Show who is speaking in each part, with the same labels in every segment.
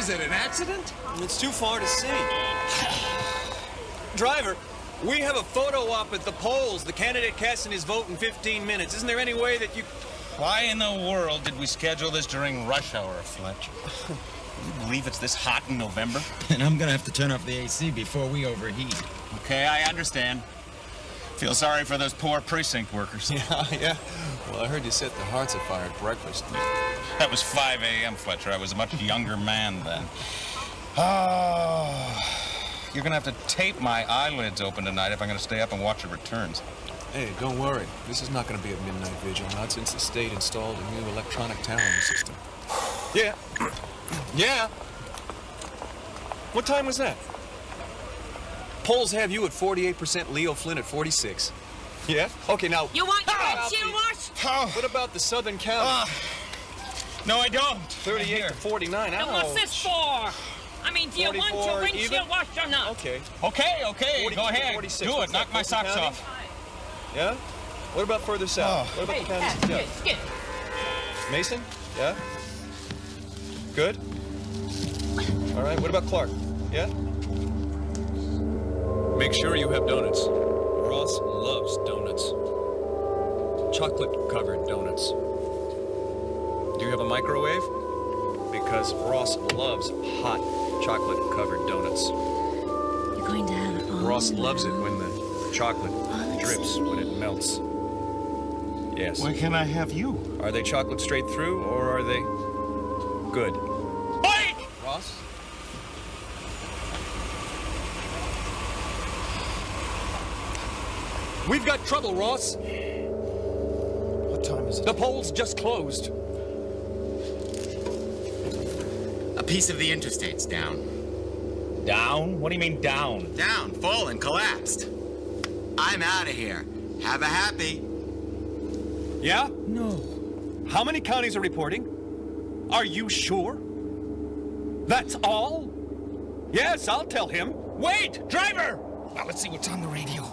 Speaker 1: is it, an accident?
Speaker 2: It's too far to see. Driver, we have a photo op at the polls. The candidate casting his vote in 15 minutes. Isn't there any way that you...
Speaker 3: Why in the world did we schedule this during rush hour, Fletcher? Can you believe it's this hot in November?
Speaker 4: And I'm gonna have to turn off the AC before we overheat.
Speaker 3: Okay, I understand. Feel sorry for those poor precinct workers.
Speaker 2: Yeah. Well, I heard you set their hearts afire at breakfast.
Speaker 3: That was 5 a.m., Fletcher. I was a much younger man then. Oh, you're gonna have to tape my eyelids open tonight if I'm gonna stay up and watch the returns.
Speaker 2: Hey, don't worry. This is not going to be a midnight vigil, not since the state installed a new electronic tallying system. Yeah. Yeah. What time was that? Polls have you at 48%, Leo Flynn at 46. Yeah? Okay, now...
Speaker 5: You want your windshield washed?
Speaker 2: What about the Southern County?
Speaker 3: No, I don't.
Speaker 2: 38 to 49.
Speaker 5: And what's this for? I mean, do you want your windshield washed or not?
Speaker 2: Okay.
Speaker 3: Okay. Go ahead.
Speaker 2: 46.
Speaker 3: Do it. Knock my socks
Speaker 2: County?
Speaker 3: off.
Speaker 2: Yeah? What about further south? What about the county?
Speaker 5: Skip.
Speaker 2: Mason? Yeah? Good? All right, what about Clark? Yeah? Make sure you have donuts. Ross loves donuts. Chocolate-covered donuts. Do you have a microwave? Because Ross loves hot chocolate-covered donuts.
Speaker 6: You're going to have it all
Speaker 2: Ross loves it when the chocolate drips when it melts. Yes.
Speaker 3: Why can't I have you?
Speaker 2: Are they chocolate straight through, or are they good?
Speaker 3: Wait!
Speaker 2: Ross? We've got trouble, Ross.
Speaker 4: What time is it?
Speaker 2: The polls just closed.
Speaker 7: A piece of the interstate's down.
Speaker 3: Down? What do you mean down?
Speaker 7: Down, full, and collapsed. I'm out of here. Have a happy.
Speaker 2: Yeah?
Speaker 4: No.
Speaker 2: How many counties are reporting? Are you sure? That's all? Yes, I'll tell him. Wait, driver!
Speaker 4: Now let's see what's on the radio.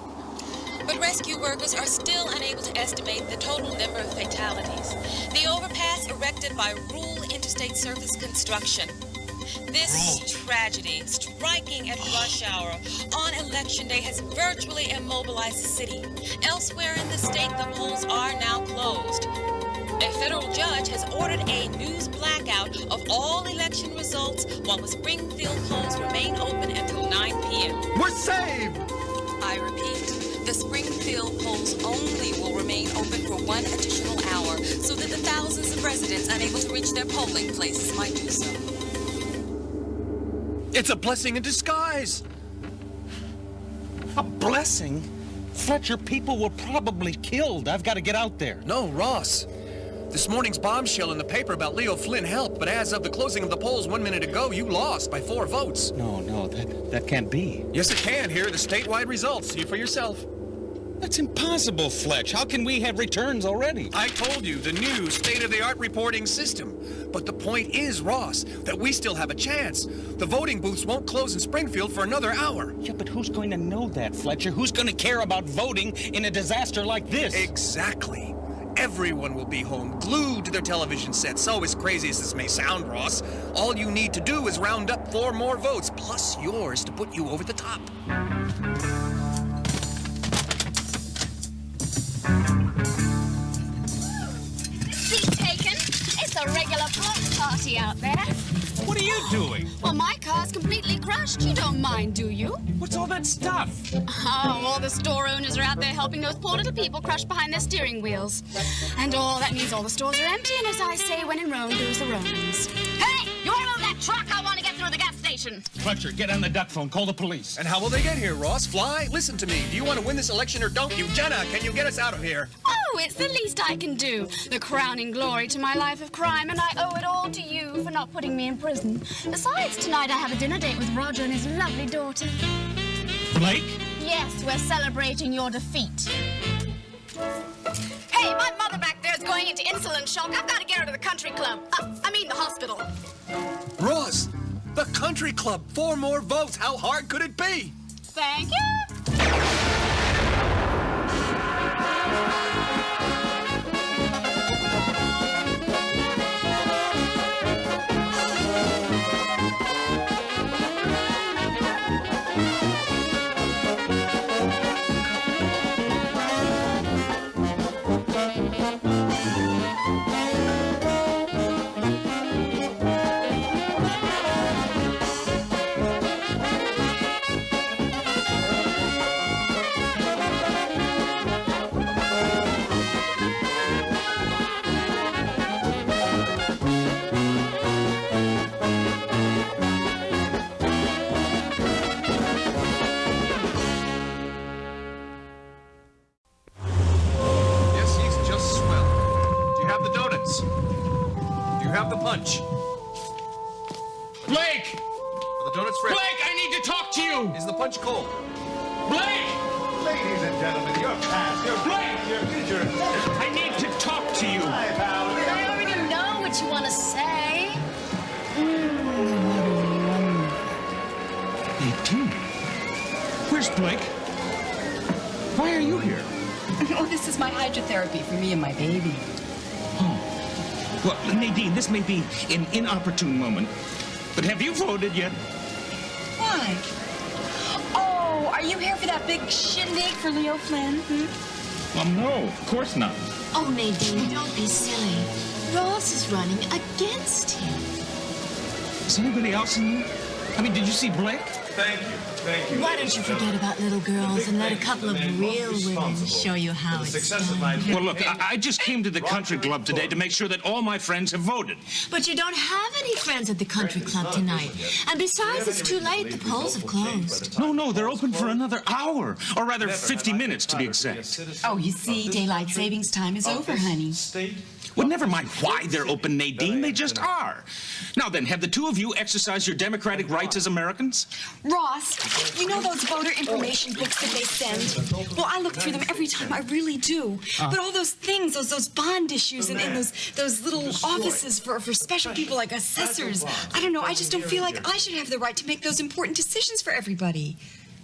Speaker 8: But rescue workers are still unable to estimate the total number of fatalities. The overpass erected by Rural Interstate Surface Construction. This tragedy, striking at rush hour on Election Day, has virtually immobilized the city. Elsewhere in the state, the polls are now closed. A federal judge has ordered a news blackout of all election results while the Springfield polls remain open until 9 p.m.
Speaker 2: We're saved!
Speaker 8: I repeat, the Springfield polls only will remain open for 1 additional hour so that the thousands of residents unable to reach their polling places might do so.
Speaker 2: It's a blessing in disguise.
Speaker 3: A blessing? Fletcher, people were probably killed. I've got to get out there.
Speaker 2: No, Ross. This morning's bombshell in the paper about Leo Flynn helped, but as of the closing of the polls 1 minute ago, you lost by 4 votes.
Speaker 3: No, that can't be.
Speaker 2: Yes, it can. Here are the statewide results. See for yourself.
Speaker 3: That's impossible, Fletch. How can we have returns already?
Speaker 2: I told you, the new state-of-the-art reporting system. But the point is, Ross, that we still have a chance. The voting booths won't close in Springfield for another hour.
Speaker 3: Yeah, but who's going to know that, Fletcher? Who's going to care about voting in a disaster like this?
Speaker 2: Exactly. Everyone will be home, glued to their television sets. So as crazy as this may sound, Ross, all you need to do is round up 4 more votes, plus yours, to put you over the top.
Speaker 6: Seat taken. It's a regular block party out there.
Speaker 3: What are you doing?
Speaker 6: Well, my car's completely crushed. You don't mind, do you?
Speaker 3: What's all that stuff?
Speaker 6: Oh, all the store owners are out there helping those poor little people crushed behind their steering wheels. And that means all the stores are empty, and as I say, when in Rome, do as the Romans. Hey, you want to move that truck? I want to get through the gas station.
Speaker 3: Fletcher, get on the duck phone. Call the police.
Speaker 2: And how will they get here, Ross? Fly? Listen to me. Do you want to win this election or don't you? Jenna, can you get us out of here?
Speaker 6: Oh, it's the least I can do. The crowning glory to my life of crime, and I owe it all to you for not putting me in prison. Besides, tonight I have a dinner date with Roger and his lovely daughter.
Speaker 3: Blake?
Speaker 6: Yes, we're celebrating your defeat. Hey, my mother back there is going into insulin shock. I've got to get her to the country club. I mean the hospital.
Speaker 2: Ross, the country club. 4 more votes. How hard could it be?
Speaker 6: Thank you.
Speaker 2: punch.
Speaker 1: Blake!
Speaker 2: Are the donuts fresh?
Speaker 1: Blake, I need to talk to you!
Speaker 2: Is the punch cold?
Speaker 1: Blake!
Speaker 9: Ladies and gentlemen, your pass, your
Speaker 1: Blake!
Speaker 9: your future.
Speaker 1: I need to talk to you.
Speaker 9: Hi, pal.
Speaker 6: I already know what you want to say.
Speaker 3: Nadine, where's Blake? Why are you here?
Speaker 10: Oh, this is my hydrotherapy for me and my baby.
Speaker 3: Well, Nadine, this may be an inopportune moment, but have you voted yet?
Speaker 10: Why? Oh, are you here for that big shindig for Leo Flynn?
Speaker 3: Well, no, of course not.
Speaker 11: Oh, Nadine, don't be silly. Ross is running against him.
Speaker 3: Is anybody else in here? I mean, did you see Blake?
Speaker 9: Thank you. Thank you.
Speaker 11: Why don't you forget about little girls and let a couple of real women show you how it's done?
Speaker 3: Well, look, I just came to the country club today to make sure that all my friends have voted.
Speaker 11: But you don't have any friends at the country club tonight. And besides, it's too late. The polls have closed.
Speaker 3: No, they're open for another hour. Or rather, 50 minutes to be exact.
Speaker 10: Oh, you see, daylight savings time is over, honey.
Speaker 3: Well, never mind why they're open, Nadine. They just are. Now then, have the two of you exercised your democratic rights as Americans?
Speaker 10: Ross, you know those voter information books that they send? Well, I look through them every time, I really do. But all those things, those bond issues and those little offices for special people like assessors, I don't know, I just don't feel like I should have the right to make those important decisions for everybody.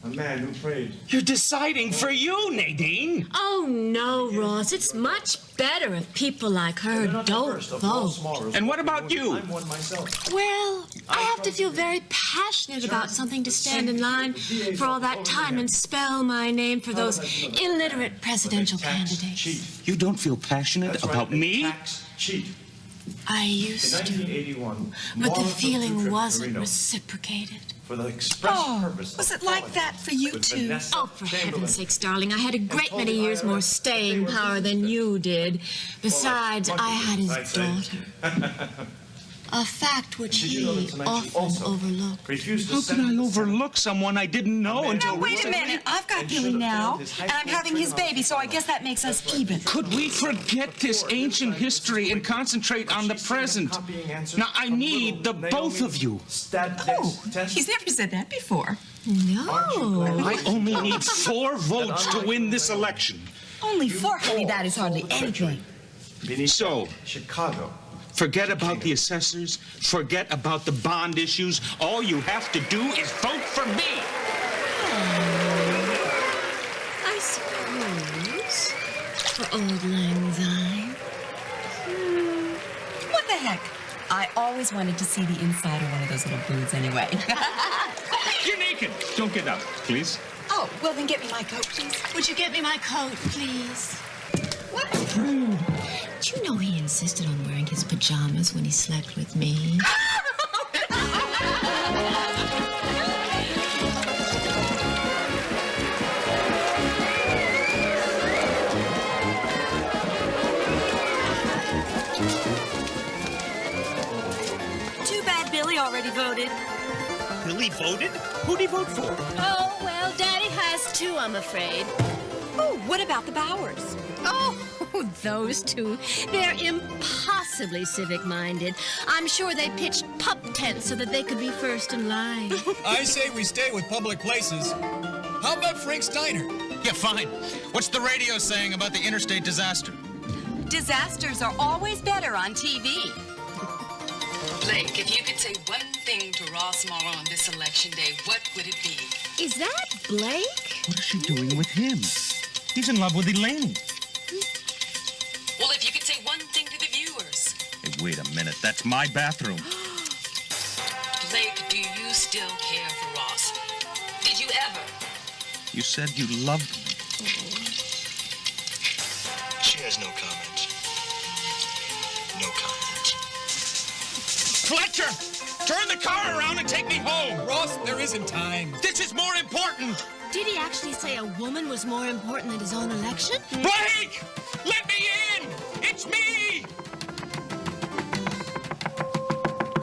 Speaker 9: A man who prayed.
Speaker 3: You're deciding for you, Nadine.
Speaker 11: Oh, no, Ross. It's much better if people like her don't vote.
Speaker 3: And what about you?
Speaker 9: I'm one myself.
Speaker 11: Well, I have to feel very passionate about something to stand in line for all that time and spell my name for those illiterate presidential candidates.
Speaker 3: You don't feel passionate about me?
Speaker 9: Tax cheat.
Speaker 11: I used
Speaker 9: In
Speaker 11: to,
Speaker 9: 1981,
Speaker 11: but the
Speaker 9: Wallace
Speaker 11: feeling
Speaker 9: Lutheran
Speaker 11: wasn't
Speaker 9: Marino,
Speaker 11: reciprocated.
Speaker 9: for the express purpose
Speaker 10: Was
Speaker 9: of
Speaker 10: it like that for you
Speaker 9: with
Speaker 10: too?
Speaker 9: Vanessa
Speaker 11: Oh, for
Speaker 9: Chamberlain.
Speaker 11: heaven's sakes, darling, I had a great many years more staying power than you did. Besides, I had his daughter. A fact which
Speaker 9: Did you know that
Speaker 11: he
Speaker 9: tonight she
Speaker 11: often
Speaker 9: also
Speaker 11: overlooked.
Speaker 9: refused to
Speaker 3: How
Speaker 9: send
Speaker 3: could I
Speaker 9: the
Speaker 3: overlook someone I didn't know until
Speaker 10: Now, wait a
Speaker 3: recently?
Speaker 10: minute. I've got
Speaker 9: And
Speaker 10: Billy
Speaker 9: should have
Speaker 10: now,
Speaker 9: failed his high
Speaker 10: and I'm
Speaker 9: school
Speaker 10: having his
Speaker 9: trigonometry
Speaker 10: baby, so I guess that makes us even.
Speaker 3: Could we forget this ancient history and concentrate on the present? Now, I need the both of you.
Speaker 10: Oh, he's never said that before.
Speaker 11: No.
Speaker 3: I only need 4 votes to win this election.
Speaker 10: Only 4, honey, that is hardly anything.
Speaker 3: So,
Speaker 9: Chicago.
Speaker 3: forget about the assessors, forget about the bond issues. All you have to do is vote for me.
Speaker 11: I suppose, for old lang syne.
Speaker 10: What the heck? I always wanted to see the inside of one of those little booths anyway.
Speaker 3: You're naked. Don't get up, please.
Speaker 10: Oh, well then get me my coat, please.
Speaker 11: Would you get me my coat, please?
Speaker 10: What?
Speaker 11: Do you know he insisted on wearing his pajamas when he slept with me?
Speaker 10: Too bad Billy already voted.
Speaker 3: Billy voted? Who'd he vote for?
Speaker 11: Oh, well, Daddy has too, I'm afraid.
Speaker 10: Oh, what about the Bowers?
Speaker 11: Oh, those two. They're impossibly civic-minded. I'm sure they pitched pup tents so that they could be first in line.
Speaker 2: I say we stay with public places. How about Frank Steiner?
Speaker 1: Yeah, fine. What's the radio saying about the interstate disaster?
Speaker 10: Disasters are always better on TV.
Speaker 8: Blake, if you could say one thing to Ross Morrow on this election day, what would it be?
Speaker 11: Is that Blake?
Speaker 3: What is she doing with him? He's in love with Elaine.
Speaker 8: Well, if you could say one thing to the viewers.
Speaker 3: Hey, wait a minute. That's my bathroom.
Speaker 8: Blake, do you still care for Ross? Did you ever?
Speaker 3: You said you loved me.
Speaker 9: She has no comment. No comment.
Speaker 1: Fletcher! Turn the car around and take me home!
Speaker 2: Ross, there isn't time.
Speaker 1: This is more important!
Speaker 11: Did he actually say a woman was more important than his own election?
Speaker 1: Blake! Let me in! It's me!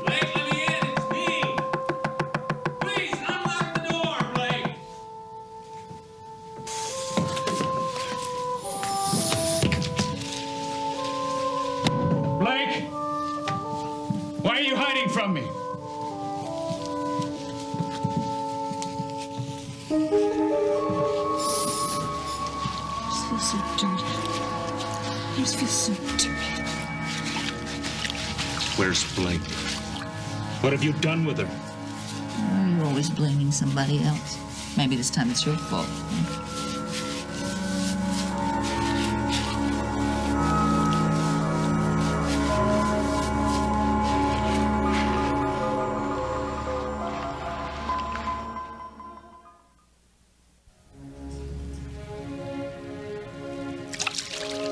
Speaker 1: Blake, let me in! It's me! Please, unlock the door, Blake! Blake!
Speaker 3: from me.
Speaker 11: I just feel so dirty. I just feel so dirty.
Speaker 3: Where's Blake? What have you done with her?
Speaker 12: Oh, you're always blaming somebody else. Maybe this time it's your fault.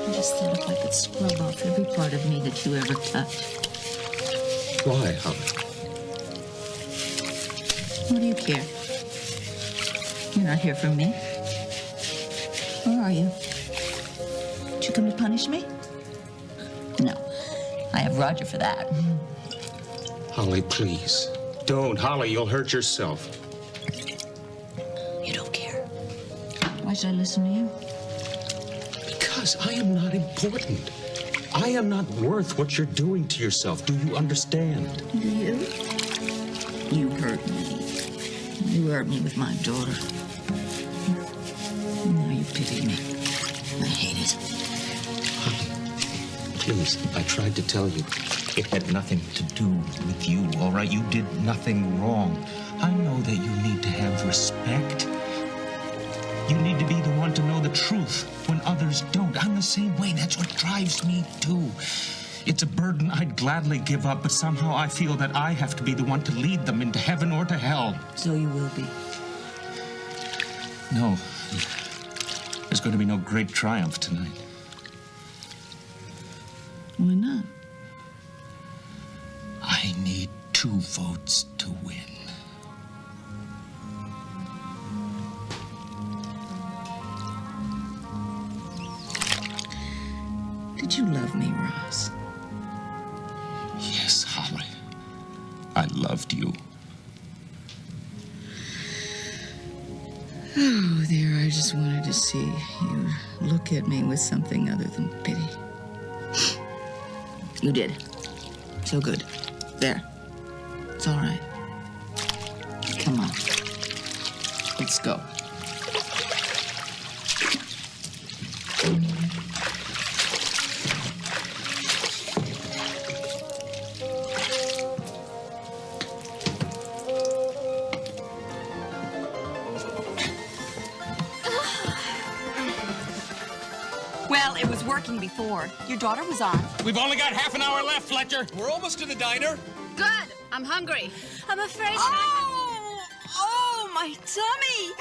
Speaker 12: I just thought if I could scrub off every part of me that you ever touched.
Speaker 3: Why, Holly?
Speaker 12: What do you care? You're not here for me. Or are you? Did you come to punish me? No. I have Roger for that.
Speaker 3: Holly, please. Don't. Holly, you'll hurt yourself.
Speaker 12: You don't care. Why should I listen to you?
Speaker 3: Because I am not important. I am not worth what you're doing to yourself. Do you understand?
Speaker 12: Do you? You hurt me. You hurt me with my daughter. Now you pity me. I hate it.
Speaker 3: Holly, please, I tried to tell you. It had nothing to do with you, all right? You did nothing wrong. I know that you need to have respect. You need to be the one to know the truth when others don't. I'm the same way. That's what drives me, too. It's a burden I'd gladly give up, but somehow I feel that I have to be the one to lead them into heaven or to hell.
Speaker 12: So you will be.
Speaker 3: No. There's going to be no great triumph tonight.
Speaker 12: Why not?
Speaker 3: I need 2 votes to win.
Speaker 12: Did you love me, Ross?
Speaker 3: Yes, Holly. I loved you.
Speaker 12: Oh, dear, I just wanted to see you look at me with something other than pity. You did. So good. There. It's all right. Come on. Let's go.
Speaker 10: Well, it was working before. Your daughter was on.
Speaker 4: We've only got half an hour left, Fletcher.
Speaker 2: We're almost to the diner.
Speaker 6: Good. I'm hungry.
Speaker 11: I'm afraid.
Speaker 10: Oh, my tummy.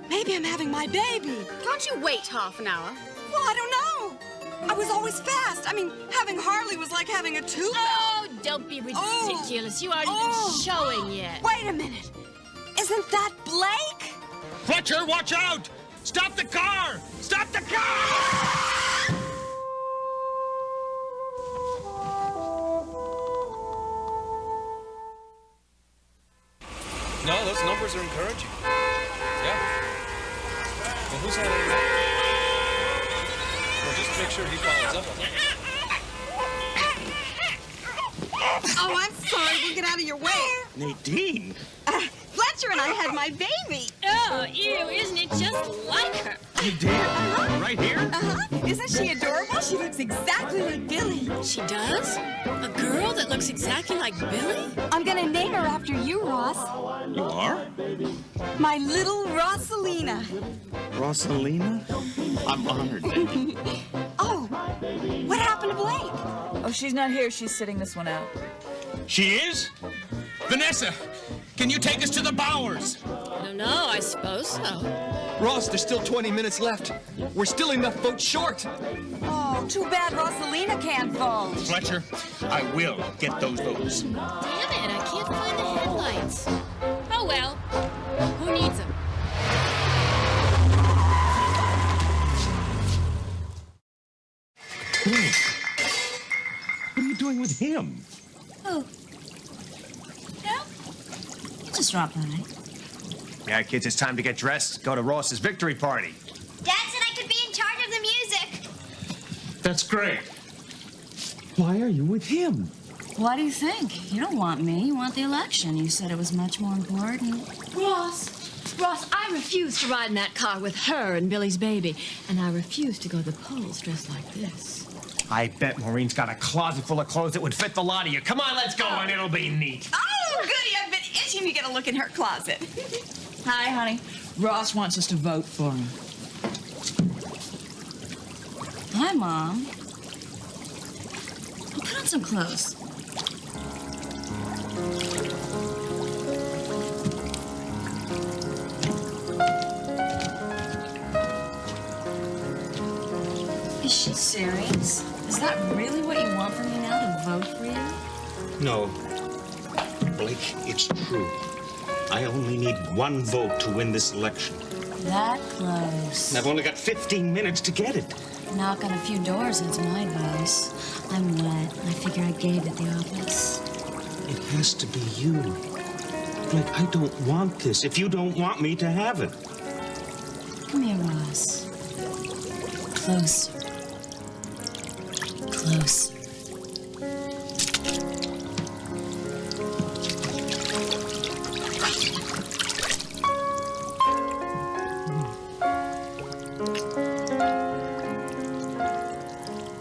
Speaker 10: Maybe I'm having my baby.
Speaker 6: Can't you wait half an hour?
Speaker 10: Well, I don't know. I was always fast. I mean, having Harley was like having a tooth
Speaker 6: Oh, don't be ridiculous. You aren't even showing yet.
Speaker 10: Wait a minute. Isn't that Blake?
Speaker 4: Fletcher, watch out! Stop the car! Stop the car!
Speaker 2: No, those numbers are encouraging. Yeah. Well, who's had any... Well, just make sure he follows up on it.
Speaker 10: Oh, I'm sorry. We'll get out of your way.
Speaker 3: Nadine!
Speaker 10: Fletcher and I had my baby.
Speaker 6: Oh, ew, isn't it just like her?
Speaker 3: You did? Right here?
Speaker 10: Isn't she adorable? She looks exactly like Billy.
Speaker 6: She does? A girl that looks exactly like Billy?
Speaker 10: I'm gonna name her after you, Ross.
Speaker 3: You are?
Speaker 10: My little Rossalina.
Speaker 3: Rosalina? I'm honored, baby.
Speaker 10: Oh, what happened to Blake?
Speaker 13: Oh, she's not here. She's sitting this one out.
Speaker 4: She is? Vanessa, can you take us to the Bowers?
Speaker 6: I don't know. I suppose so.
Speaker 2: Ross, there's still 20 minutes left. We're still enough votes short.
Speaker 10: Oh, too bad Rossalina can't vote.
Speaker 3: Fletcher, I will get those votes.
Speaker 6: Damn it, I can't find the headlights. Oh, well. Who needs them?
Speaker 3: What are you doing with him?
Speaker 12: Oh. No? Just drop by.
Speaker 7: Yeah, kids, it's time to get dressed. Go to Ross's victory party.
Speaker 11: Dad said I could be in charge of the music.
Speaker 3: That's great. Why are you with him?
Speaker 14: What do you think? You don't want me. You want the election. You said it was much more important.
Speaker 11: Ross, I refuse to ride in that car with her and Billy's baby. And I refuse to go to the polls dressed like this.
Speaker 4: I bet Maureen's got a closet full of clothes that would fit the lot of you. Come on, let's go, and it'll be neat.
Speaker 10: Oh, goody. I've been itching to get a look in her closet.
Speaker 13: Hi, honey. Ross wants us to vote for him.
Speaker 14: Hi, Mom. Well, put on some clothes. Is she serious? Is that really what you want from me now, to vote for you?
Speaker 3: No. Blake, it's true. I only need one vote to win this election.
Speaker 14: That close.
Speaker 3: And I've only got 15 minutes to get it.
Speaker 14: Knock on a few doors, it's my advice. I'm wet. I figure I gave at the office.
Speaker 3: It has to be you. Blake, I don't want this if you don't want me to have it.
Speaker 14: Come here, Ross. Closer. Closer.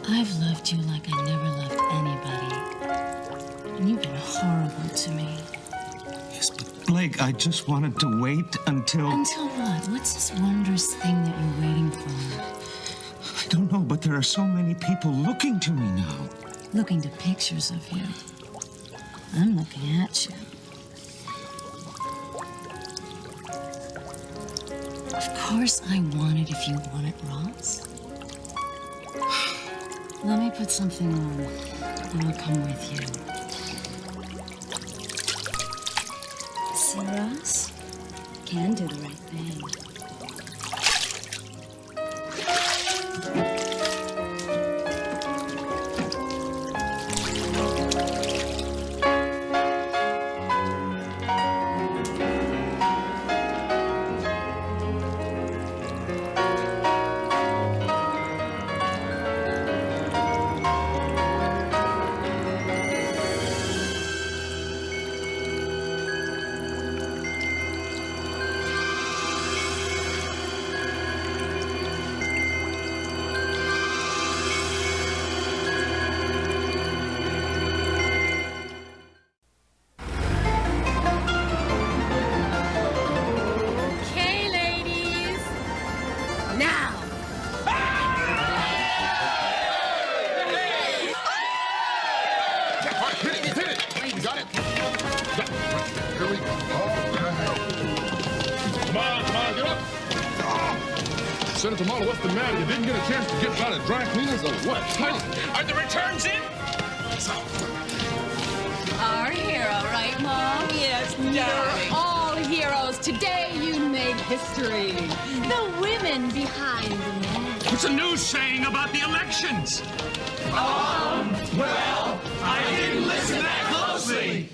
Speaker 14: I've loved you like I never loved anybody. And you've been horrible to me.
Speaker 3: Yes, but Blake, I just wanted to wait until...
Speaker 14: Until what? What's this wondrous thing that you're waiting for?
Speaker 3: I don't know, but there are so many people looking to me now.
Speaker 14: Looking to pictures of you. I'm looking at you. Of course I want it if you want it, Ross. Let me put something on, and I'll come with you. See, Ross? Can do the right thing.
Speaker 15: Senator Marlowe, what's the matter? You didn't get a chance to get by the dry cleaners or what?
Speaker 4: Are the returns in?
Speaker 16: Our hero, right, Mom?
Speaker 10: Yes,
Speaker 16: You're all heroes. Today you made history. The women behind the men.
Speaker 4: What's the news saying about the elections?
Speaker 1: Well, I didn't listen that closely.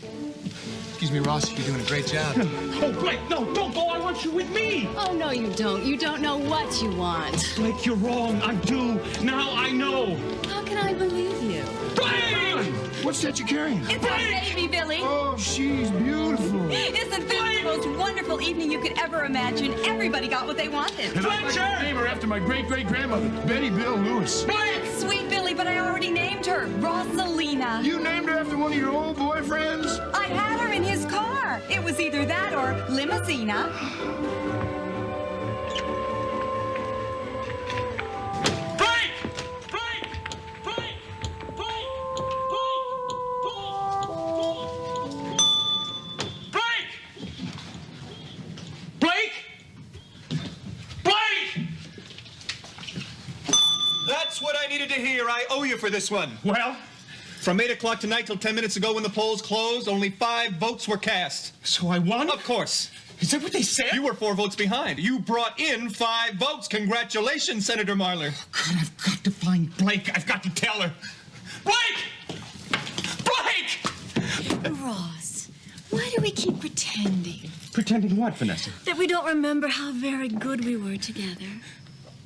Speaker 2: Excuse me, Ross, you're doing a great job.
Speaker 4: Oh, Blake, no, don't go. I want you with me.
Speaker 16: Oh, no, you don't. You don't know what you want.
Speaker 4: Blake, you're wrong. I do. Now I know.
Speaker 16: How can I believe you?
Speaker 4: Blake!
Speaker 15: What's that you're carrying?
Speaker 10: It's our baby, Billy.
Speaker 15: Oh, she's beautiful.
Speaker 10: Isn't this the most wonderful evening you could ever imagine? Everybody got what they wanted.
Speaker 15: And I'd like to name her after my great-great-grandmother, Betty Bill Lewis.
Speaker 10: Blake! Sweet Billy, but I already named her Rosalina.
Speaker 15: You named her after one of your old boyfriends?
Speaker 10: I had her in his car. It was either that or Limousina.
Speaker 2: That's what I needed to hear. I owe you for this one.
Speaker 4: Well?
Speaker 2: From 8 o'clock tonight till 10 minutes ago when the polls closed, only 5 votes were cast.
Speaker 4: So I won?
Speaker 2: Of course.
Speaker 4: Is that what they said?
Speaker 2: You were 4 votes behind. You brought in 5 votes. Congratulations, Senator Marler.
Speaker 4: Oh, God, I've got to find Blake. I've got to tell her. Blake! Blake!
Speaker 14: Ross, why do we keep pretending?
Speaker 4: Pretending what, Vanessa?
Speaker 14: That we don't remember how very good we were together.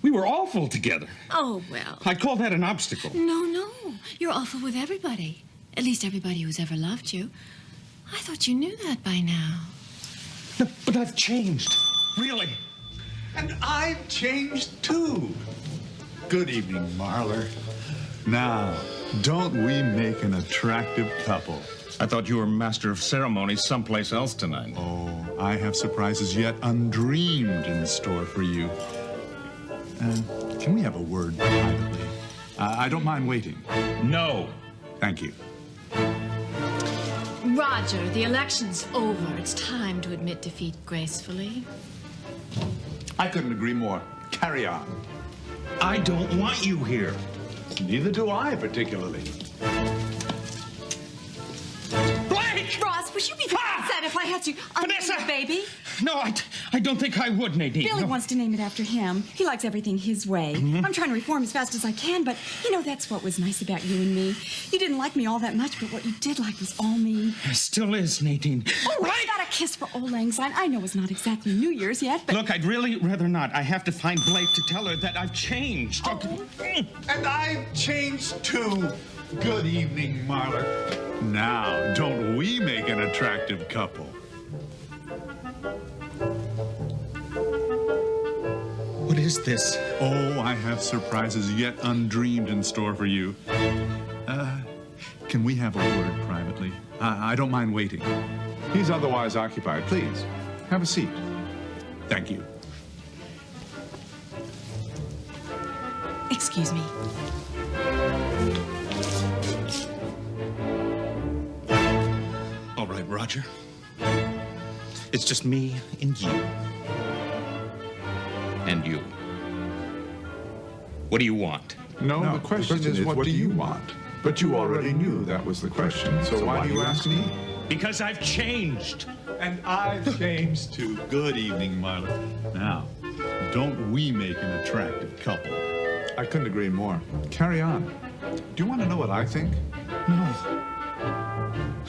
Speaker 4: We were awful together.
Speaker 14: Oh, well.
Speaker 4: I'd call that an obstacle.
Speaker 14: No. You're awful with everybody.
Speaker 11: At least everybody who's ever loved you. I thought you knew that by now.
Speaker 17: No, but I've changed. Really.
Speaker 18: And I've changed too. Good evening, Marler. Now, don't we make an attractive couple?
Speaker 17: I thought you were master of ceremonies someplace else tonight.
Speaker 18: Oh, I have surprises yet undreamed in store for you. Can we have a word privately? I don't mind waiting.
Speaker 17: No.
Speaker 18: Thank you.
Speaker 11: Roger, the election's over. It's time to admit defeat gracefully.
Speaker 18: I couldn't agree more. Carry on.
Speaker 17: I don't want you here.
Speaker 18: Neither do I, particularly.
Speaker 17: Blake!
Speaker 10: Ross, would you be upset if I had to unveil your baby?
Speaker 17: No, I don't think I would, Nadine.
Speaker 10: Billy
Speaker 17: No.
Speaker 10: wants to name it after him. He likes everything his way.
Speaker 17: Mhm.
Speaker 10: I'm trying to reform as fast as I can, but you know, that's what was nice about you and me. You didn't like me all that much, but what you did like was all me.
Speaker 17: It still is, Nadine.
Speaker 10: Oh, I got a kiss for Old Lang Syne. I know it's not exactly New Year's yet, but...
Speaker 17: Look, I'd really rather not. I have to find Blake to tell her that I've changed.
Speaker 18: And I've changed too. Good evening, Marler. Now, don't we make an attractive couple?
Speaker 17: What is this?
Speaker 18: Oh, I have surprises yet undreamed in store for you. Can we have a word privately? I don't mind waiting. He's otherwise occupied. Please, have a seat. Thank you.
Speaker 10: Excuse me.
Speaker 17: All right, Roger. It's just me and you. And you. What do you want?
Speaker 18: No, the question is, what do you want? But you already knew that was the question, so why do you ask me?
Speaker 17: Because I've changed.
Speaker 18: And I've changed too. Good evening, Marla. Now, don't we make an attractive couple? I couldn't agree more. Carry on. Do you want to know what I think?
Speaker 17: No.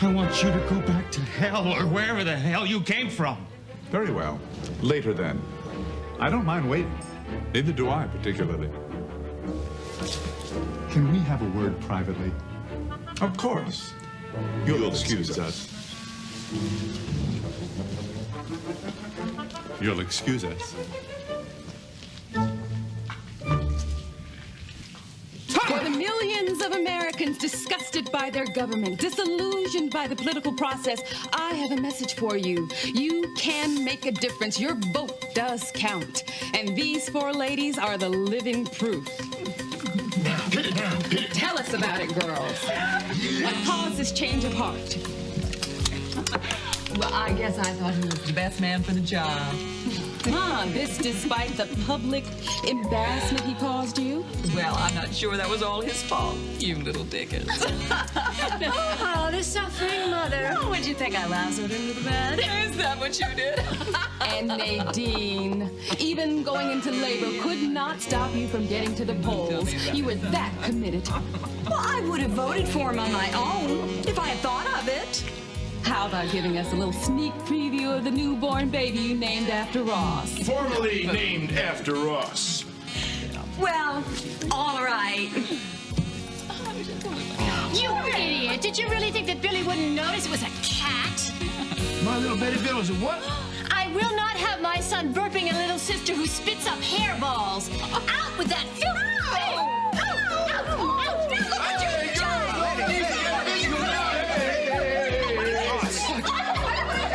Speaker 17: I want you to go back to hell or wherever the hell you came from.
Speaker 18: Very well. Later then. I don't mind waiting. Neither do I, particularly. Can we have a word privately? Of course. You'll excuse us. You'll excuse us.
Speaker 16: For the millions of Americans disgusted by their government, disillusioned by the political process, I have a message for you. You can make a difference. Your vote does count. And these four ladies are the living proof. Tell us about it, girls. What caused this change of heart?
Speaker 13: Well, I guess I thought he was the best man for the job.
Speaker 16: This despite the public embarrassment he caused you?
Speaker 13: Well, I'm not sure that was all his fault, you little dickens.
Speaker 11: Oh, the suffering mother. Oh, what'd you think I lassoed him to the bed?
Speaker 13: Is that what you did?
Speaker 16: And Nadine, even going into labor could not stop you from getting to the polls. You were that committed.
Speaker 10: Well, I would have voted for him on my own if I had thought of it.
Speaker 16: How about giving us a little sneak preview of the newborn baby you named after Ross?
Speaker 15: Formally named after Ross.
Speaker 10: Well, all right.
Speaker 11: You idiot! Did you really think that Billy wouldn't notice it was a cat?
Speaker 15: My little Betty Bill is a what?
Speaker 11: I will not have my son burping a little sister who spits up hairballs. Out with that filthy thing!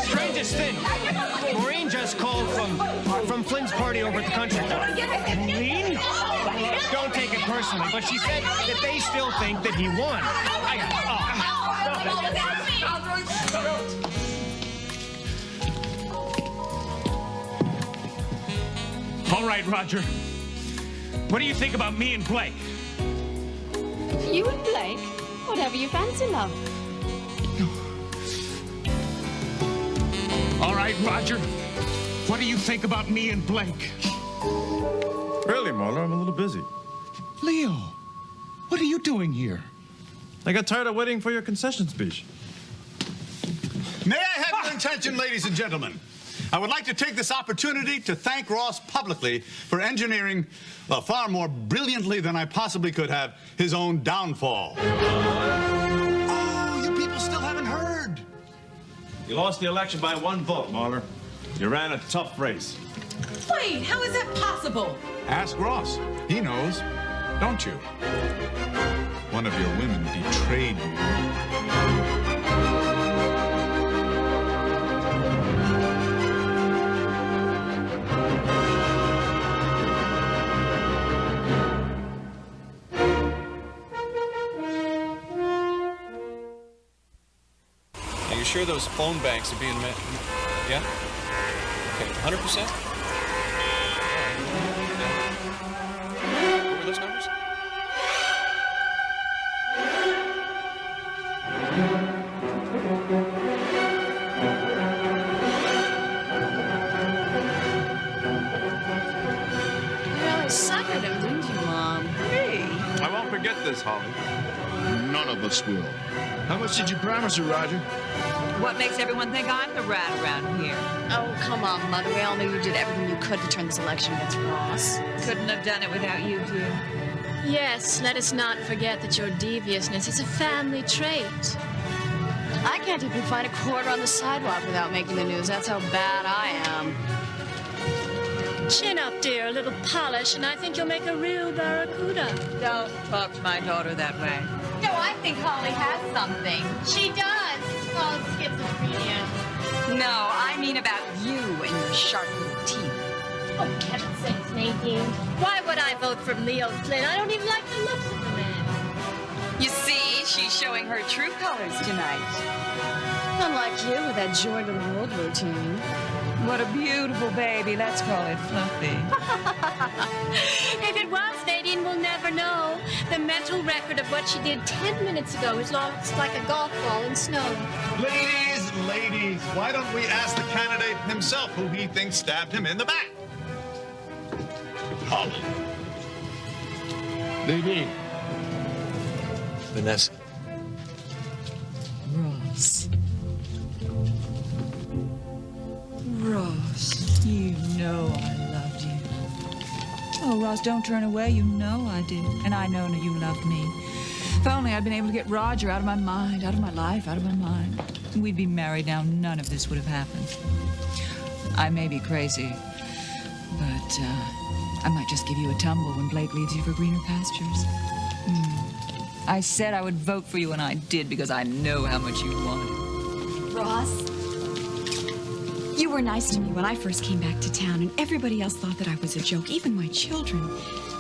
Speaker 19: Strangest thing. Maureen just called from Flynn's party over at the country club. Maureen? Don't take it personally, but she said that they still think that he won.
Speaker 17: All right, Roger. What do you think about me and Blake?
Speaker 16: You and Blake? Whatever you fancy, love.
Speaker 17: All right, Roger. What do you think about me and Blake?
Speaker 2: Really, Marla, I'm a little busy.
Speaker 17: Leo, what are you doing here?
Speaker 2: I got tired of waiting for your concession speech.
Speaker 18: May I have your attention, ladies and gentlemen? I would like to take this opportunity to thank Ross publicly for engineering, far more brilliantly than I possibly could have, his own downfall.
Speaker 20: You lost the election by 1 vote, Marler. You ran a tough race.
Speaker 16: Wait, how is that possible?
Speaker 18: Ask Ross. He knows. Don't you? One of your women betrayed you.
Speaker 2: Are you sure those phone banks are being met? Yeah? Okay, 100%? What were those numbers?
Speaker 14: You really suckered him, didn't you, Mom?
Speaker 15: Hey! I won't forget this, Holly. None of us will. How much did you promise her, Roger?
Speaker 13: What makes everyone think I'm the rat around here?
Speaker 14: Oh, come on, Mother. We all knew you did everything you could to turn this election against Ross.
Speaker 13: Couldn't have done it without you, dear.
Speaker 11: Yes, let us not forget that your deviousness is a family trait.
Speaker 14: I can't even find a quarter on the sidewalk without making the news. That's how bad I am.
Speaker 11: Chin up, dear, a little polish, and I think you'll make a real barracuda.
Speaker 13: Don't talk to my daughter that way.
Speaker 8: No, I think Holly has something.
Speaker 11: She does. It's called schizophrenia.
Speaker 8: No, I mean about you and your sharp little teeth.
Speaker 11: Oh, heaven's sakes, Nadine. Why would I vote for Leo Flynn? I don't even like the looks of the man.
Speaker 8: You see, she's showing her true colors tonight.
Speaker 14: Unlike you with that Jordan Wood routine.
Speaker 13: What a beautiful baby. Let's call it Fluffy.
Speaker 11: If it was, Nadine will never know. The mental record of what she did 10 minutes ago is lost like a golf ball in snow.
Speaker 15: Ladies, why don't we ask the candidate himself who he thinks stabbed him in the back? Holly.
Speaker 17: Nadine.
Speaker 2: Vanessa.
Speaker 13: Ross. Ross, you know I loved you. Oh, Ross, don't turn away. You know I did. And I know you loved me. If only I'd been able to get Roger out of my mind, out of my life, out of my mind. We'd be married now. None of this would have happened. I may be crazy, but I might just give you a tumble when Blake leaves you for greener pastures. I said I would vote for you, and I did, because I know how much you wanted.
Speaker 10: Ross, you were nice to me when I first came back to town, and everybody else thought that I was a joke, even my children.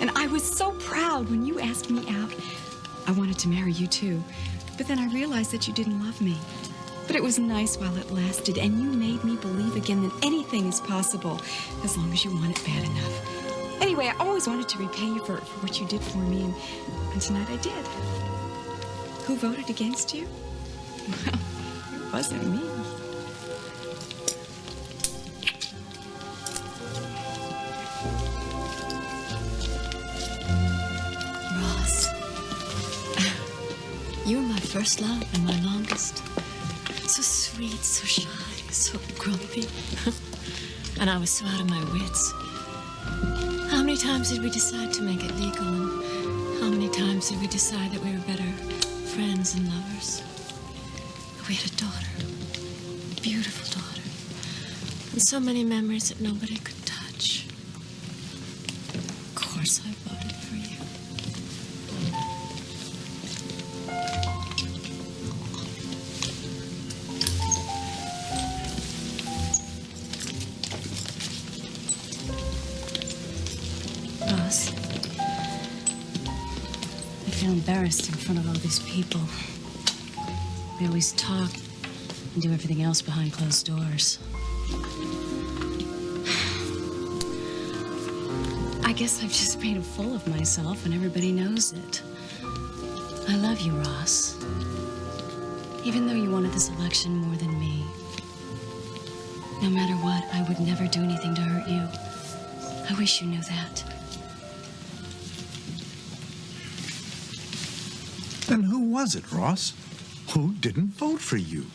Speaker 10: And I was so proud when you asked me out. I wanted to marry you, too. But then I realized that you didn't love me. But it was nice while it lasted, and you made me believe again that anything is possible, as long as you want it bad enough. Anyway, I always wanted to repay you for what you did for me, and tonight I did. Who voted against you? Well, it wasn't me. Ross, you were my first love and my longest. So sweet, so shy, so grumpy. And I was so out of my wits. How many times did we decide to make it legal? And how many times did we decide that we were better friends and lovers? We had a daughter. A beautiful daughter. And so many memories that nobody could touch. Of course I voted for you. Ross, I feel embarrassed in front of all these people. We always talk and do everything else behind closed doors. I guess I've just made a fool of myself, and everybody knows it. I love you, Ross. Even though you wanted this election more than me. No matter what, I would never do anything to hurt you. I wish you knew that.
Speaker 18: Then who was it, Ross? Who didn't vote for you?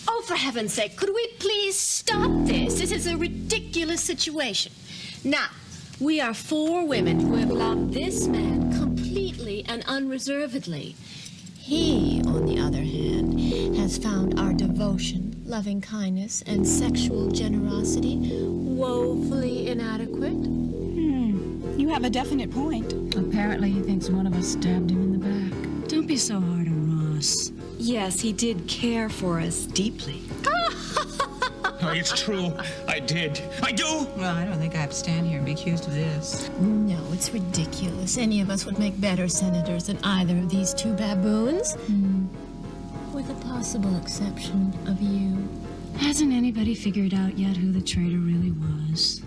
Speaker 10: Oh, for
Speaker 11: heaven's sake, could we please stop this? This is a ridiculous situation. Now, we are 4 women who have loved this man completely and unreservedly. He, on the other hand, has found our devotion, loving kindness, and sexual generosity woefully inadequate.
Speaker 10: You have a definite point.
Speaker 13: Apparently, he thinks one of us stabbed him in the back.
Speaker 14: Don't be so hard on Ross.
Speaker 10: Yes, he did care for us deeply.
Speaker 17: It's true. I did. I do.
Speaker 13: Well, I don't think I have to stand here and be accused of this.
Speaker 11: No, it's ridiculous. Any of us would make better senators than either of these 2 baboons. With the possible exception of you.
Speaker 14: Hasn't anybody figured out yet who the traitor really was?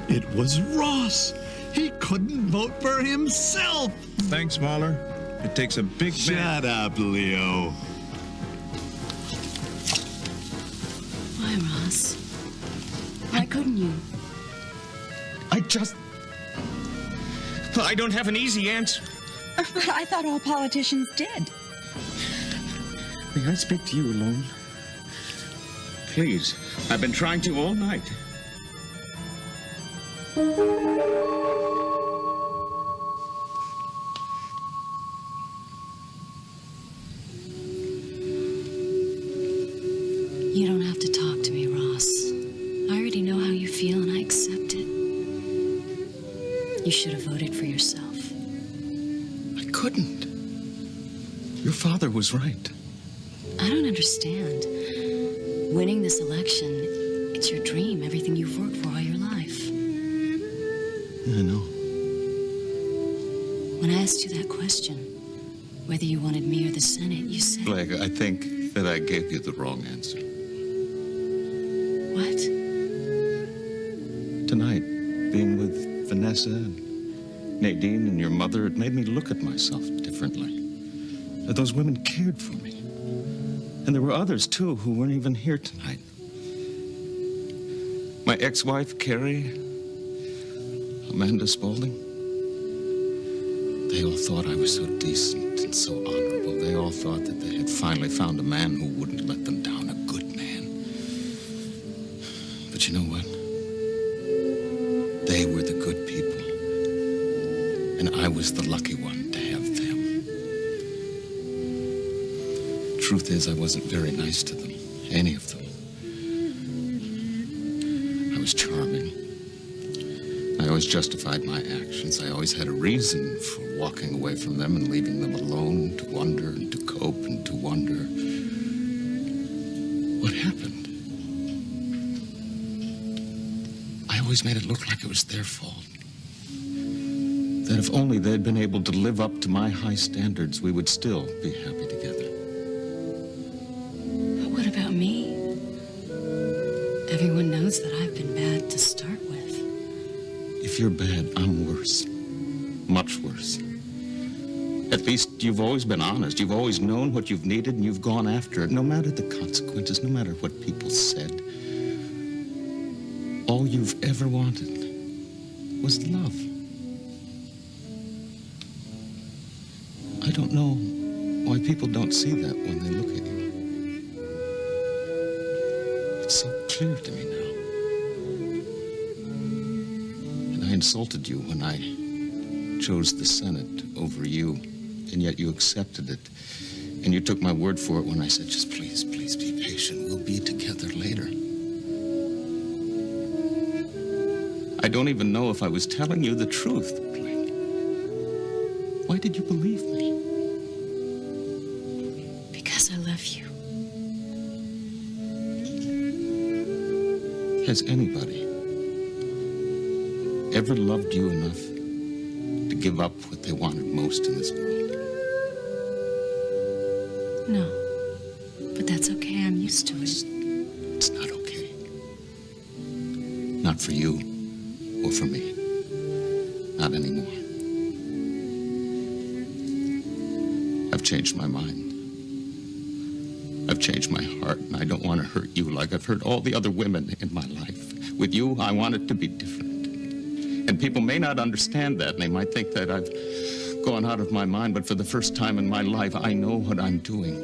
Speaker 15: It was Ross. He couldn't vote for himself.
Speaker 18: Thanks, Mahler. It takes a big man.
Speaker 15: Shut up, Leo.
Speaker 14: Why, Ross? Why couldn't you?
Speaker 17: I don't have an easy answer.
Speaker 10: But I thought all politicians did.
Speaker 17: May I speak to you alone? Please. I've been trying to all night.
Speaker 14: You don't have to talk to me, Ross. I already know how you feel, and I accept it. You should have voted for yourself.
Speaker 3: I couldn't. Your father was right.
Speaker 14: I don't understand. Winning this election, it's your dream, everything you've worked for all your life.
Speaker 3: I know.
Speaker 14: When I asked you that question, whether you wanted me or the Senate, you said...
Speaker 3: Blake, I think that I gave you the wrong answer.
Speaker 14: What?
Speaker 3: Tonight, being with Vanessa and Nadine and your mother, it made me look at myself differently. That those women cared for me. And there were others, too, who weren't even here tonight. My ex-wife, Carrie, Amanda Spaulding. They all thought I was so decent and so honorable. They all thought that they had finally found a man who wouldn't let them down, a good man. But you know what? They were the good people. And I was the lucky one to have them. Truth is, I wasn't very nice to them, any of them. I was charming. I always justified my actions. I always had a reason for walking away from them and leaving them alone to wonder and to cope and to wonder what happened. I always made it look like it was their fault. That if only they'd been able to live up to my high standards, we would still be happy together.
Speaker 14: But what about me? Everyone knows that I've been bad to start with.
Speaker 3: If you're bad, I'm worse. Much worse. At least you've always been honest. You've always known what you've needed and you've gone after it, no matter the consequences, no matter what people said. All you've ever wanted was love. I don't know why people don't see that when they look at you. It's so clear to me now. I insulted you when I chose the Senate over you, and yet you accepted it. And you took my word for it when I said, just please, please be patient. We'll be together later. I don't even know if I was telling you the truth, Blake. Why did you believe me?
Speaker 14: Because I love you.
Speaker 3: Has anybody ever loved you enough to give up what they wanted most in this world?
Speaker 14: No. But that's okay. I'm used to it.
Speaker 3: It's not okay. Not for you or for me. Not anymore. I've changed my mind. I've changed my heart, and I don't want to hurt you like I've hurt all the other women in my life. With you, I want it to be different. And people may not understand that, and they might think that I've gone out of my mind, but for the first time in my life, I know what I'm doing.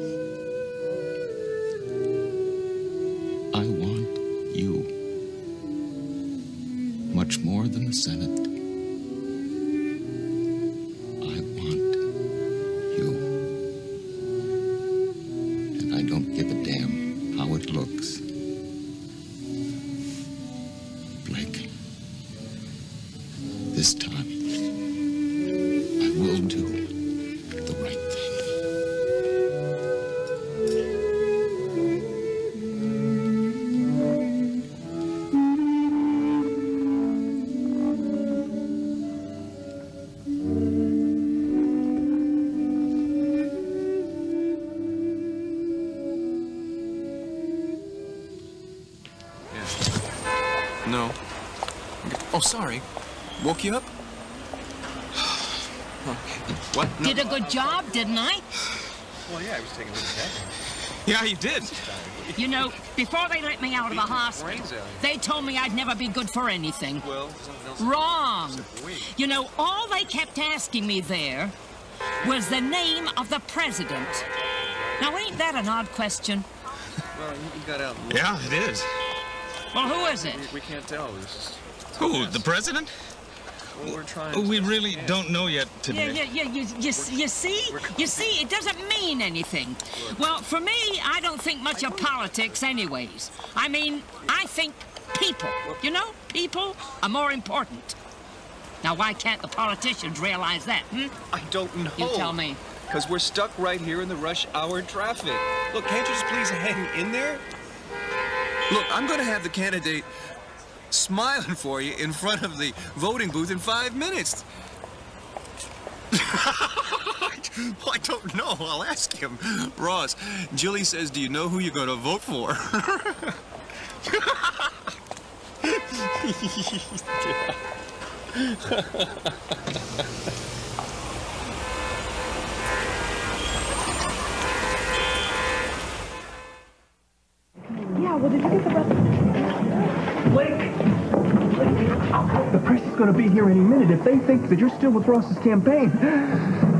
Speaker 3: 7th. I want you. And I don't give a damn how it looks. Blake, this time, I will do the right thing.
Speaker 2: No. Oh, sorry. Woke you up? What? No.
Speaker 5: Did a good job, didn't I?
Speaker 2: Well, yeah, I was taking a look at that. Yeah, you did.
Speaker 5: You know, before they let me out of the hospital, they told me I'd never be good for anything.
Speaker 2: Well, something else.
Speaker 5: Wrong. You know, all they kept asking me there was the name of the president. Now, ain't that an odd question?
Speaker 2: Well, you got out.
Speaker 4: Yeah, it is.
Speaker 5: Well, who is it?
Speaker 2: We can't tell. It's just...
Speaker 4: Who, the president?
Speaker 2: Well, we're trying.
Speaker 4: We really don't know yet today.
Speaker 5: Yeah, you see? You see, it doesn't mean anything. Well, for me, I don't think much of politics anyways. I mean, I think people, you know, people are more important. Now, why can't the politicians realize that,
Speaker 2: I don't know.
Speaker 5: You tell me.
Speaker 2: Because we're stuck right here in the rush hour traffic. Look, can't you just please hang in there? Look, I'm going to have the candidate smiling for you in front of the voting booth in 5 minutes. Well, I don't know. I'll ask him. Ross, Jilly says, do you know who you're going to vote for?
Speaker 21: Yeah, well, did you get the rest? Blake! The press is going to be here any minute if they think that you're still with Ross's campaign.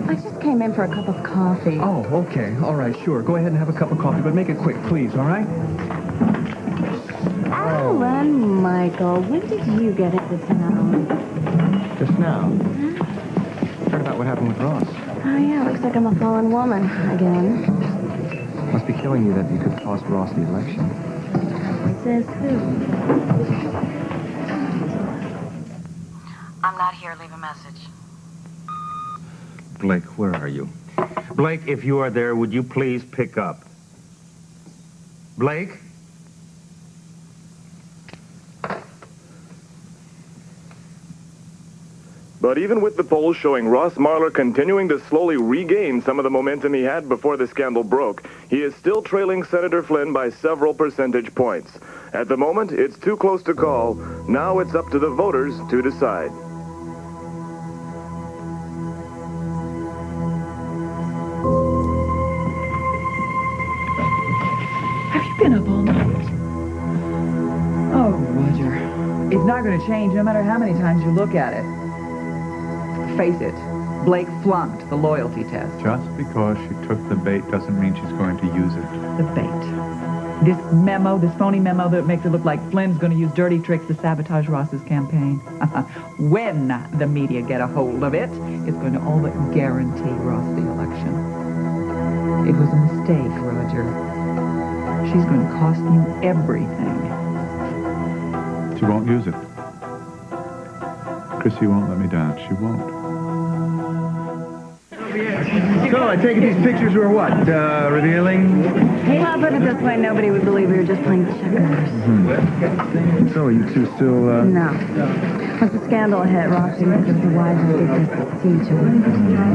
Speaker 22: I just came in for a cup of coffee.
Speaker 21: Oh, okay. All right, sure. Go ahead and have a cup of coffee, but make it quick, please, all right?
Speaker 22: Alan Michael, when did you get into town?
Speaker 21: Just now. Heard about what happened with Ross.
Speaker 22: Oh, yeah, looks like I'm a fallen woman again.
Speaker 21: Must be killing you that you could cost Ross the election.
Speaker 22: Says who? I'm not here. Leave a message.
Speaker 17: Blake, where are you? Blake, if you are there, would you please pick up? Blake?
Speaker 23: But even with the polls showing Ross Marler continuing to slowly regain some of the momentum he had before the scandal broke, he is still trailing Senator Flynn by several percentage points. At the moment, it's too close to call. Now it's up to the voters to decide.
Speaker 13: Have you been up all night? Oh, Roger. It's not going to change no matter how many times you look at it. Face it, Blake flunked the loyalty test.
Speaker 18: Just because she took the bait doesn't mean she's going to use it.
Speaker 13: The bait. This memo, this phony memo that makes it look like Flynn's going to use dirty tricks to sabotage Ross's campaign. When the media get a hold of it, it's going to all but guarantee Ross the election. It was a mistake, Roger. She's going to cost you everything.
Speaker 18: She won't use it. Chrissy won't let me down. She won't.
Speaker 21: So, I take it these pictures were what? Revealing?
Speaker 22: Well, put it this way, nobody would believe we were just playing checkers.
Speaker 21: So, you two still,
Speaker 22: No. Once the scandal hit, Ross didn't give the wise business to see each other.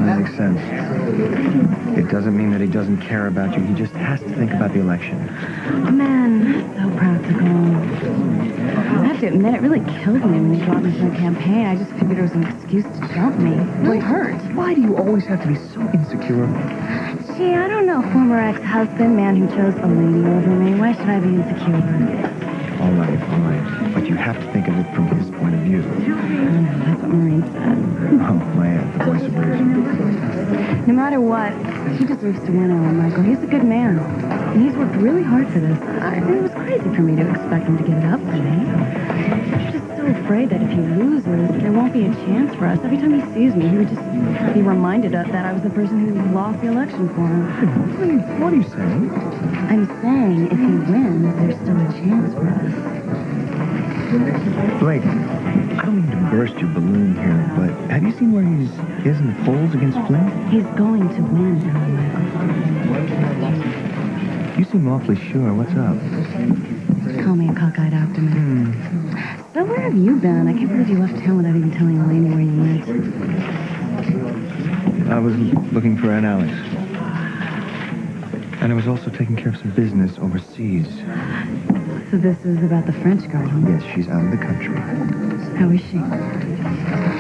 Speaker 21: That makes sense. It doesn't mean that he doesn't care about you. He just has to think about the election.
Speaker 22: Oh, man, so practical. I have to admit, it really killed me when he dropped me from the campaign. I just figured it was an excuse to jump me. It really hurt.
Speaker 21: Why do you always have to be so insecure?
Speaker 22: Gee, I don't know, former ex-husband, man who chose a lady over me. Why should I be insecure?
Speaker 21: All right. But you have to think of it from his point of view.
Speaker 22: I know, that's what Maureen said.
Speaker 21: Oh, my aunt, the voice of reason.
Speaker 22: No matter what, he deserves to win, Alan Michael. He's a good man. And he's worked really hard for this. It was crazy for me to expect him to give it up for me. It's just so afraid that if he loses, there won't be a chance for us. Every time he sees me, he would just be reminded of that I was the person who lost the election for him.
Speaker 21: What are you saying?
Speaker 22: I'm saying if he wins, there's still a chance for us.
Speaker 21: Blake, I don't mean to burst your balloon here, but have you seen where he is in the polls against Flynn?
Speaker 22: He's going to win, Michael.
Speaker 21: You seem awfully sure. What's up?
Speaker 22: Call me a cockeyed optimist. So where have you been? I can't believe you left town without even telling Eleni where you went.
Speaker 21: I was looking for Aunt Alex. And I was also taking care of some business overseas.
Speaker 22: So this is about the French girl, huh?
Speaker 21: Yes, she's out of the country.
Speaker 22: How is she?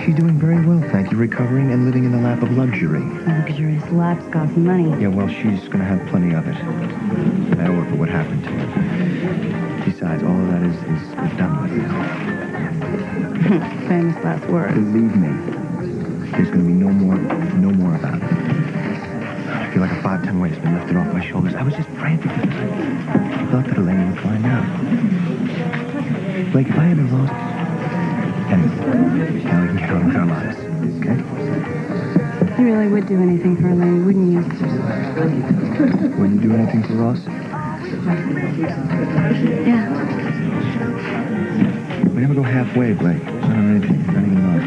Speaker 21: She's doing very well, thank you. Recovering and living in the lap of luxury.
Speaker 22: Luxurious laps cost money.
Speaker 21: Yeah, well, she's going to have plenty of it. Or for what happened to her. Besides, all of that is done with now.
Speaker 22: Famous last words.
Speaker 21: Believe me, there's going to be no more about it. I feel like a 5-ton weight's been lifted off my shoulders. I was just frantic because I thought that Eleni would find out. Blake, if I had been lost, and now we can get on with our lives, okay?
Speaker 22: You really would do anything for Eleni, wouldn't you?
Speaker 21: Wouldn't you do anything for Ross?
Speaker 22: Yeah.
Speaker 21: We never go halfway, Blake. Not on anything, not even love.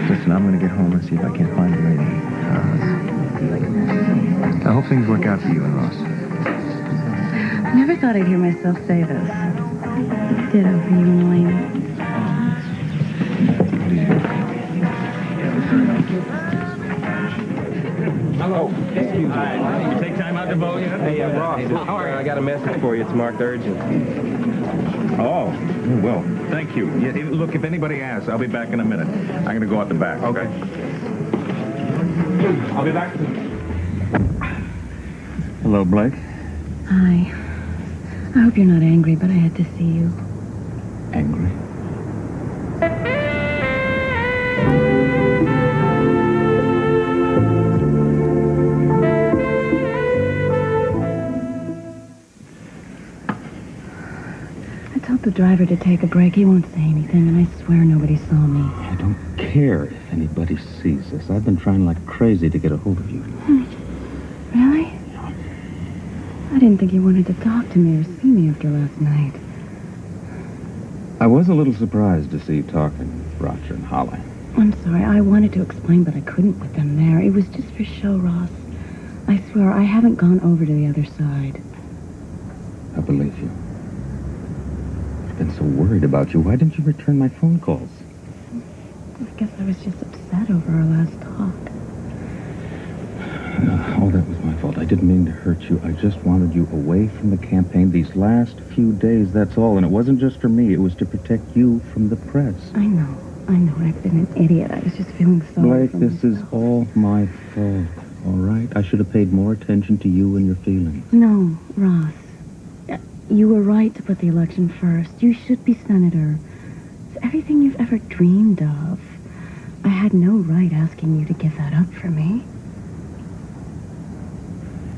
Speaker 21: Listen, I'm going to get home and see if I can't find Eleni. I hope things work out for you and Ross.
Speaker 22: I never thought I'd hear myself say this. Ditto for you and Eleni.
Speaker 17: Hello. Hi. You take time out to vote yet? Hey, Ross. How are you? I got a message for you. It's marked urgent.
Speaker 18: Oh, well, thank you. Yeah, look, if anybody asks, I'll be back in a minute. I'm going to go out the back, okay? I'll be back.
Speaker 17: Hello, Blake.
Speaker 22: Hi. I hope you're not angry, but I had to see you.
Speaker 17: Angry?
Speaker 22: I told the driver to take a break. He won't say anything, and I swear nobody saw me.
Speaker 17: I don't care if anybody sees this. I've been trying like crazy to get a hold of you.
Speaker 22: Really? I didn't think you wanted to talk to me or see me after last night.
Speaker 17: I was a little surprised to see you talking with Roger and Holly.
Speaker 22: I'm sorry. I wanted to explain, but I couldn't with them there. It was just for show, Ross. I swear, I haven't gone over to the other side.
Speaker 17: I believe you. I've been so worried about you. Why didn't you return my phone calls?
Speaker 22: I guess I was just upset over our last talk.
Speaker 17: All that was my fault. I didn't mean to hurt you. I just wanted you away from the campaign these last few days, that's all. And it wasn't just for me. It was to protect you from the press.
Speaker 22: I know. I've been an idiot. I was just feeling sorry
Speaker 17: Blake,
Speaker 22: for
Speaker 17: this is all my fault, all right? I should have paid more attention to you and your feelings.
Speaker 22: No, Ross. You were right to put the election first. You should be senator. It's everything you've ever dreamed of. I had no right asking you to give that up for me.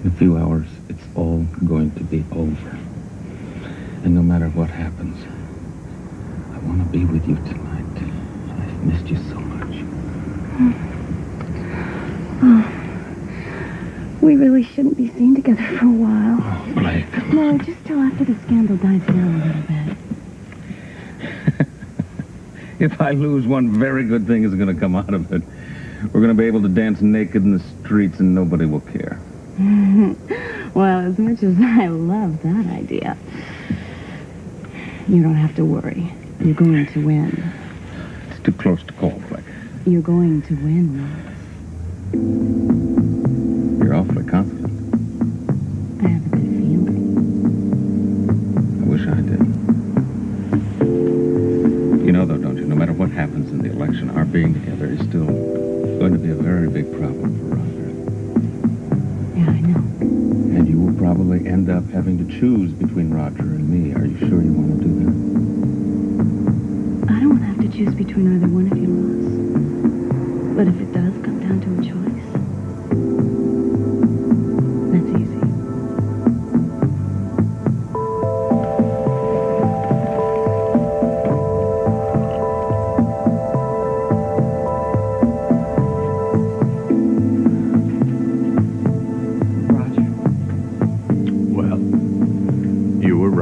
Speaker 17: In a few hours, it's all going to be over. And no matter what happens, I want to be with you tonight. I've missed you so much.
Speaker 22: Oh, we really shouldn't be seen together for a while.
Speaker 17: Oh, Blake.
Speaker 22: No, just till after the scandal dies down a little bit.
Speaker 17: If I lose, one very good thing is going to come out of it. We're going to be able to dance naked in the streets and nobody will care.
Speaker 22: Well, as much as I love that idea, you don't have to worry. You're going to win.
Speaker 17: It's too close to call, Blake.
Speaker 22: You're going to win, Ross.
Speaker 17: You're awfully confident.
Speaker 22: I have a good feeling.
Speaker 17: I wish I did. You know, though, don't you? No matter what happens in the election, our being together is still going to be a very big problem for Roger.
Speaker 22: Yeah, I know.
Speaker 17: And you will probably end up having to choose between Roger and me. Are you sure you want to do that?
Speaker 22: I don't have to choose between either one of you, Ross. But if it does come down to a choice, that's easy.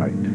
Speaker 21: right.